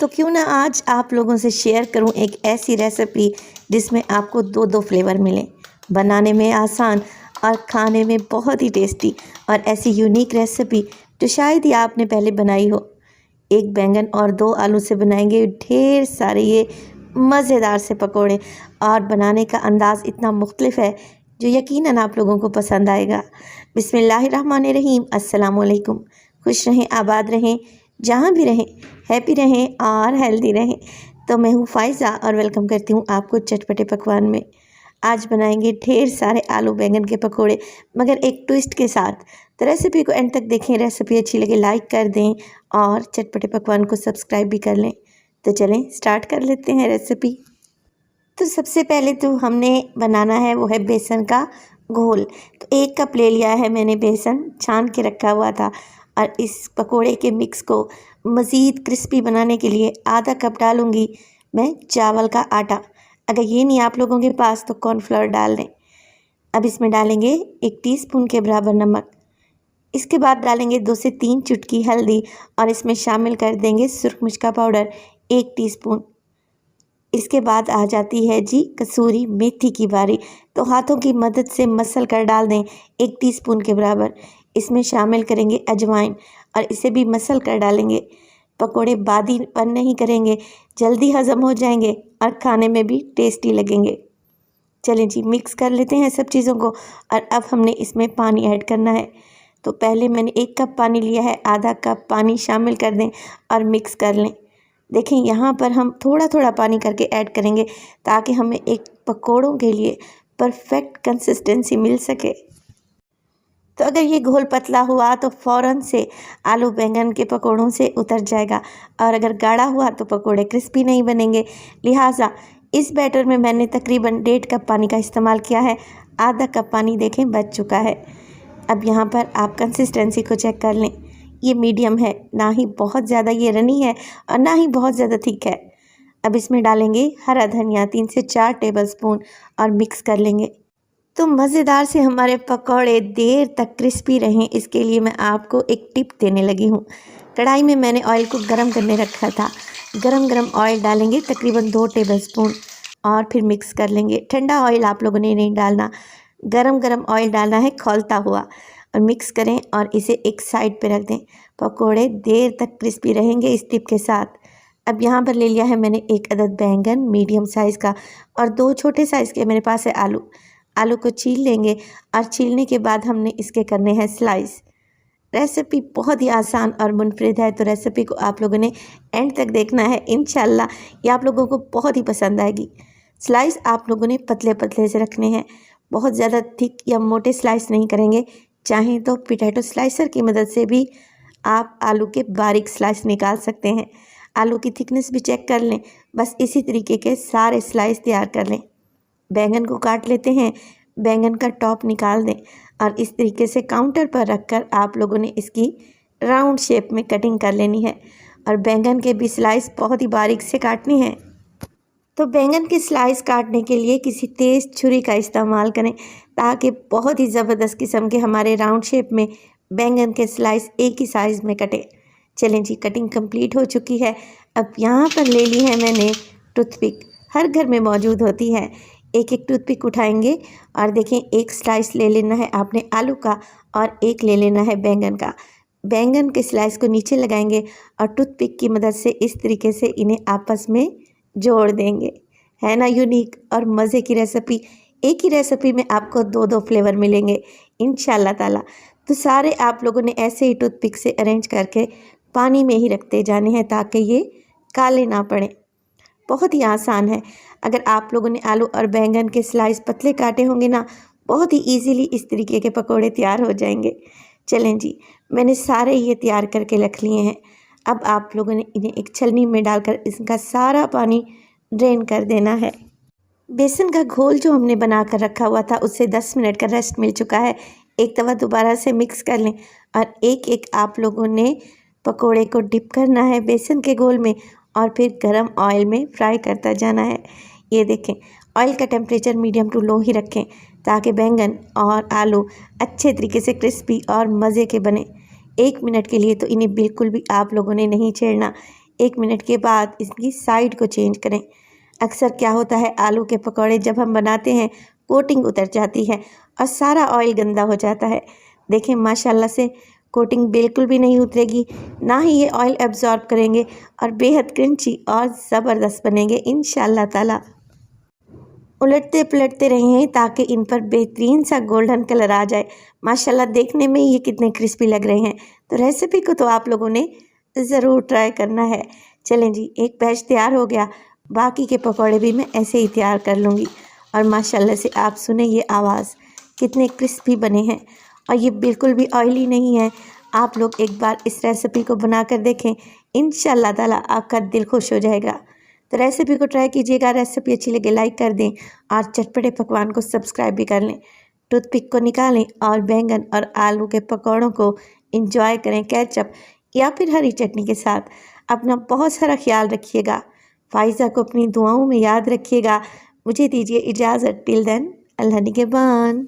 तो क्यों ना आज आप लोगों से शेयर करूं एक ऐसी रेसिपी जिसमें आपको दो दो फ्लेवर मिलें, बनाने में आसान और खाने में बहुत ही टेस्टी। और ऐसी यूनिक रेसिपी जो शायद ही आपने पहले बनाई हो। एक बैंगन और दो आलू से बनाएंगे ढेर सारे ये मज़ेदार से पकोड़े, और बनाने का अंदाज़ इतना मुख्तलिफ है जो यकीनन आप लोगों को पसंद आएगा। बिस्मिल्लाहिर्रहमानिर्रहीम, अस्सलाम वालेकुम। खुश रहें, आबाद रहें, जहाँ भी रहें, हैप्पी रहें और हेल्दी रहें। तो मैं हूँ फ़ाइज़ा और वेलकम करती हूँ आपको चटपटे पकवान में। आज बनाएंगे ढेर सारे आलू बैंगन के पकोड़े, मगर एक ट्विस्ट के साथ। तो रेसिपी को एंड तक देखें। रेसिपी अच्छी लगे लाइक कर दें और चटपटे पकवान को सब्सक्राइब भी कर लें। तो चलें स्टार्ट कर लेते हैं रेसिपी। तो सबसे पहले तो हमने बनाना है वो है बेसन का घोल। तो 1 कप ले लिया है मैंने बेसन, छान के रखा हुआ था। और इस पकोड़े के मिक्स को मज़ीद क्रिस्पी बनाने के लिए आधा कप डालूँगी मैं चावल का आटा। अगर ये नहीं आप लोगों के पास तो कॉर्नफ्लोर डाल दें। अब इसमें डालेंगे 1 टीस्पून के बराबर नमक। इसके बाद डालेंगे 2 से 3 चुटकी हल्दी, और इसमें शामिल कर देंगे सुरख मिर्च का पाउडर 1 टीस्पून। इसके बाद आ जाती है जी कसूरी मेथी की बारी। तो हाथों की मदद से मसल कर डाल दें 1 टीस्पून के बराबर। इसमें शामिल करेंगे अजवाइन और इसे भी मसल कर डालेंगे। पकोड़े बादीपन नहीं करेंगे, जल्दी हज़म हो जाएंगे और खाने में भी टेस्टी लगेंगे। चलें जी मिक्स कर लेते हैं सब चीज़ों को। और अब हमने इसमें पानी ऐड करना है। तो पहले मैंने 1 कप पानी लिया है, आधा कप पानी शामिल कर दें और मिक्स कर लें। देखें यहाँ पर हम थोड़ा थोड़ा पानी करके ऐड करेंगे ताकि हमें एक पकोड़ों के लिए परफेक्ट कंसिस्टेंसी मिल सके। तो अगर ये घोल पतला हुआ तो फ़ौरन से आलू बैंगन के पकोड़ों से उतर जाएगा, और अगर गाढ़ा हुआ तो पकोड़े क्रिस्पी नहीं बनेंगे। लिहाजा इस बैटर में मैंने तकरीबन 1.5 कप पानी का इस्तेमाल किया है। आधा कप पानी देखें बच चुका है। अब यहाँ पर आप कंसिस्टेंसी को चेक कर लें। ये मीडियम है, ना ही बहुत ज़्यादा ये रनी है और ना ही बहुत ज़्यादा थिक है। अब इसमें डालेंगे हरा धनिया 3 से 4 टेबलस्पून और मिक्स कर लेंगे। तो मज़ेदार से हमारे पकौड़े देर तक क्रिस्पी रहें, इसके लिए मैं आपको एक टिप देने लगी हूँ। कढ़ाई में मैंने ऑयल को गर्म करने रखा था। गरम ऑयल डालेंगे तकरीबन 2 टेबलस्पून और फिर मिक्स कर लेंगे। ठंडा ऑयल आप लोगों ने नहीं डालना, गरम ऑयल डालना है खौलता हुआ। और मिक्स करें और इसे एक साइड पे रख दें। पकोड़े देर तक क्रिस्पी रहेंगे इस टिप के साथ। अब यहाँ पर ले लिया है मैंने 1 अदद बैंगन मीडियम साइज़ का, और 2 छोटे साइज़ के मेरे पास है आलू को छील लेंगे, और छीलने के बाद हमने इसके करने हैं स्लाइस। रेसिपी बहुत ही आसान और मुनफरिद है, तो रेसिपी को आप लोगों ने एंड तक देखना है। इंशाल्लाह ये आप लोगों को बहुत ही पसंद आएगी। स्लाइस आप लोगों ने पतले पतले से रखने हैं, बहुत ज़्यादा थिक या मोटे स्लाइस नहीं करेंगे। चाहें तो पोटैटो स्लाइसर की मदद से भी आप आलू के बारीक स्लाइस निकाल सकते हैं। आलू की थिकनेस भी चेक कर लें। बस इसी तरीके के सारे स्लाइस तैयार कर लें। बैंगन को काट लेते हैं, बैंगन का टॉप निकाल दें और इस तरीके से काउंटर पर रखकर आप लोगों ने इसकी राउंड शेप में कटिंग कर लेनी है। और बैंगन के भी स्लाइस बहुत ही बारीक से काटने हैं। तो बैंगन के स्लाइस काटने के लिए किसी तेज़ छुरी का इस्तेमाल करें ताकि बहुत ही ज़बरदस्त किस्म के हमारे राउंड शेप में बैंगन के स्लाइस एक ही साइज़ में कटे। चलें जी कटिंग कंप्लीट हो चुकी है। अब यहाँ पर ले ली है मैंने टूथपिक, हर घर में मौजूद होती है। एक टूथपिक उठाएंगे और देखें 1 स्लाइस ले लेना है आपने आलू का और 1 ले लेना है बैंगन का। बैंगन के स्लाइस को नीचे लगाएंगे और टूथपिक की मदद से इस तरीके से इन्हें आपस में जोड़ देंगे। है ना यूनिक और मज़े की रेसिपी। एक ही रेसिपी में आपको 2 फ्लेवर मिलेंगे इंशाल्लाह ताला। तो सारे आप लोगों ने ऐसे ही टूथपिक से अरेंज करके पानी में ही रखते जाने हैं ताकि ये काले ना पड़े। बहुत ही आसान है। अगर आप लोगों ने आलू और बैंगन के स्लाइस पतले काटे होंगे ना, बहुत ही ईजीली इस तरीके के पकोड़े तैयार हो जाएंगे। चलें जी मैंने सारे ये तैयार करके रख लिए हैं। अब आप लोगों ने इन्हें एक छलनी में डालकर इसका सारा पानी ड्रेन कर देना है। बेसन का घोल जो हमने बना कर रखा हुआ था उससे 10 मिनट का रेस्ट मिल चुका है। एक तवा दोबारा से मिक्स कर लें और एक आप लोगों ने पकोड़े को डिप करना है बेसन के घोल में और फिर गरम ऑयल में फ्राई करता जाना है। ये देखें ऑयल का टेम्परेचर मीडियम टू लो ही रखें ताकि बैंगन और आलू अच्छे तरीके से क्रिस्पी और मज़े के बने। 1 मिनट के लिए तो इन्हें बिल्कुल भी आप लोगों ने नहीं छेड़ना। 1 मिनट के बाद इसकी साइड को चेंज करें। अक्सर क्या होता है, आलू के पकौड़े जब हम बनाते हैं कोटिंग उतर जाती है और सारा ऑयल गंदा हो जाता है। देखें माशाल्लाह से कोटिंग बिल्कुल भी नहीं उतरेगी, ना ही ये ऑयल एब्जॉर्ब करेंगे और बेहद क्रंची और ज़बरदस्त बनेंगे इंशाअल्लाह ताला। उलटते पलटते रहें ताकि इन पर बेहतरीन सा गोल्डन कलर आ जाए। माशाल्लाह देखने में ये कितने क्रिस्पी लग रहे हैं। तो रेसिपी को तो आप लोगों ने ज़रूर ट्राई करना है। चलें जी, एक बैच तैयार हो गया, बाकी के पकौड़े भी मैं ऐसे ही तैयार कर लूँगी। और माशाल्लाह से आप सुने ये आवाज़, कितने क्रिस्पी बने हैं और ये बिल्कुल भी ऑयली नहीं है। आप लोग एक बार इस रेसिपी को बना कर देखें, इंशाअल्लाह ताला आपका दिल खुश हो जाएगा। तो रेसिपी को ट्राई कीजिएगा। रेसिपी अच्छी लगे लाइक कर दें और चटपटे पकवान को सब्सक्राइब भी कर लें। टूथपिक को निकालें और बैंगन और आलू के पकौड़ों को इंजॉय करें केचप या फिर हरी चटनी के साथ। अपना बहुत सारा ख्याल रखिएगा। फ़ाइज़ा को अपनी दुआओं में याद रखिएगा। मुझे दीजिए इजाज़त। टिल देन, अल्लाह निगहबान।